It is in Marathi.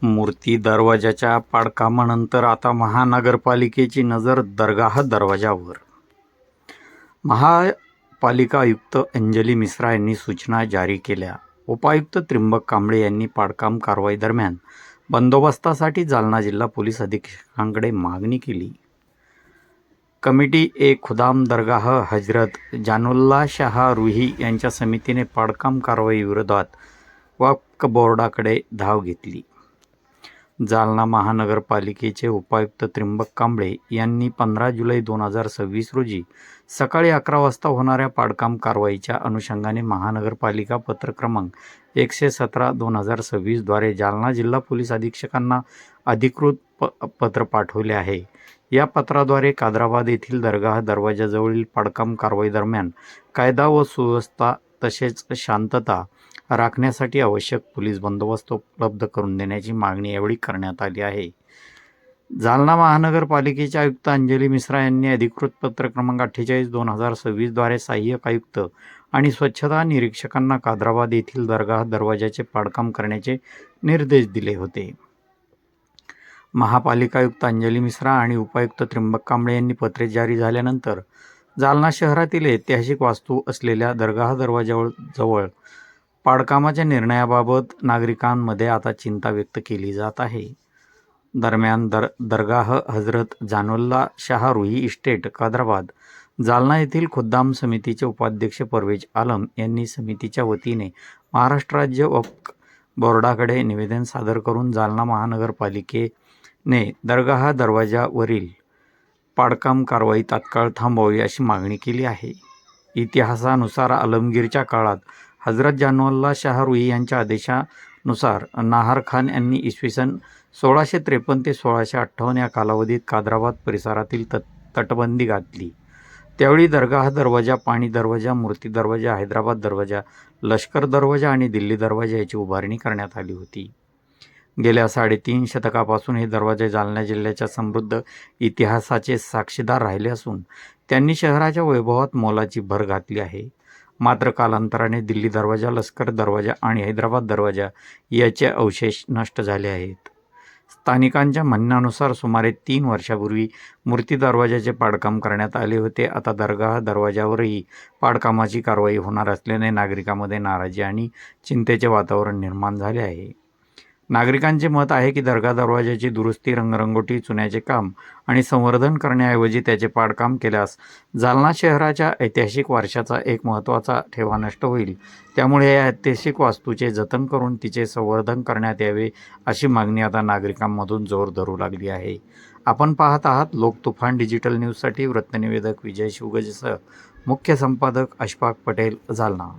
मूर्ती दरवाजाच्या पाडकामानंतर आता महानगरपालिकेची नजर दरगाह दरवाजावर. महापालिका आयुक्त अंजली मिश्रा यांनी सूचना जारी केल्या. उपायुक्त त्र्यंबक कांबळे यांनी पाडकाम कारवाई दरम्यान बंदोबस्तासाठी जालना जिल्हा पोलीस अधीक्षकांकडे मागणी केली. कमिटी ए खुदाम दरगाह हजरत जानुल्लाह शाह रुही यांच्या समितीने पाडकाम कारवाई विरोधात वक्फ बोर्डाकडे धाव घेतली. जालना महानगरपालिकेचे उपायुक्त त्र्यंबक कांबळे यांनी 15 जुलै 2026 रोजी सकाळी 11 वाजता होणाऱ्या पाडकाम कारवाईच्या अनुषंगाने महानगरपालिका पत्र क्रमांक 117/2026 द्वारे जालना जिल्हा पोलीस अधीक्षकांना अधिकृत पत्र पाठवले आहे. या पत्राद्वारे कादराबाद येथील दरगाह दरवाजाजवळील पाडकाम कारवाई दरम्यान कायदा व सुव्यवस्था तसेच शांतता राखण्यासाठी आवश्यक पोलीस बंदोबस्त उपलब्ध करून देण्याची मागणी यावेळी करण्यात आली आहे. जालना महानगरपालिकेचे आयुक्त अंजली मिश्रा यांनी अधिकृत पत्र क्रमांक 48/2026 द्वारे सहाय्यक आयुक्त आणि स्वच्छता निरीक्षकांना कादराबाद येथील दरगाह दरवाजाचे पाडकाम करण्याचे निर्देश दिले होते. महापालिका आयुक्त अंजली मिश्रा आणि उपायुक्त त्र्यंबक कांबळे यांनी पत्रे जारी झाल्यानंतर जालना शहरातील ऐतिहासिक वास्तू असलेल्या दरगाह दरवाजाजवळ पाडकामाच्या निर्णयाबाबत नागरिकांमध्ये आता चिंता व्यक्त केली जात आहे. दरम्यान दरगाह हजरत जानुल्लाह शाह रुही इस्टेट कादराबाद जालना येथील खुद्दाम समितीचे उपाध्यक्ष परवेज आलम यांनी समितीच्या वतीने महाराष्ट्र राज्य वक्फ बोर्डाकडे निवेदन सादर करून जालना महानगरपालिकेने दरगाह दरवाजावरील पाडकाम कारवाई तात्काळ थांबवावी अशी मागणी केली आहे. इतिहासानुसार आलमगीरच्या काळात हजरत जानुल्लाह शाह रुही यांच्या आदेशानुसार नाहर खान यांनी इसवी सन 1653 ते 1658 या कालावधीत कादराबाद परिसरातील तटबंदी घातली. त्यावेळी दरगाह दरवाजा, पाणी दरवाजा, मूर्ती दरवाजा, हैदराबाद दरवाजा, लष्कर दरवाजा आणि दिल्ली दरवाजा याची उभारणी करण्यात आली होती. गेल्या 3.5 शतकापासून हे दरवाजे जालना जिल्ह्याच्या समृद्ध इतिहासाचे साक्षीदार राहिले असून त्यांनी शहराच्या वैभवात मोलाची भर घातली आहे. मात्र कालांतराने दिल्ली दरवाजा, लष्कर दरवाजा आणि हैदराबाद दरवाजा याचे अवशेष नष्ट झाले आहेत. स्थानिकांच्या म्हणण्यानुसार सुमारे 3 वर्षापूर्वी मूर्ती दरवाजाचे पाडकाम करण्यात आले होते. आता दरगाह दरवाजावरही पाडकामाची कारवाई होणार असल्याने नागरिकांमध्ये नाराजी आणि चिंतेचे वातावरण निर्माण झाले आहे. नागरिकांचे मत आहे की दरगाह दरवाजाची दुरुस्ती, रंगरंगोटी, चुन्याचे काम आणि संवर्धन करण्याऐवजी त्याचे पाडकाम केल्यास जालना शहराच्या ऐतिहासिक वारशाचा एक महत्त्वाचा ठेवा नष्ट होईल. त्यामुळे या ऐतिहासिक वास्तूचे जतन करून तिचे संवर्धन करण्यात यावे अशी मागणी आता नागरिकांमधून जोर धरू लागली आहे. आपण पाहत आहात लोकतुफान डिजिटल न्यूजसाठी वृत्तनिवेदक विजय शिवगजेसह मुख्य संपादक अशफाक पटेल, जालना.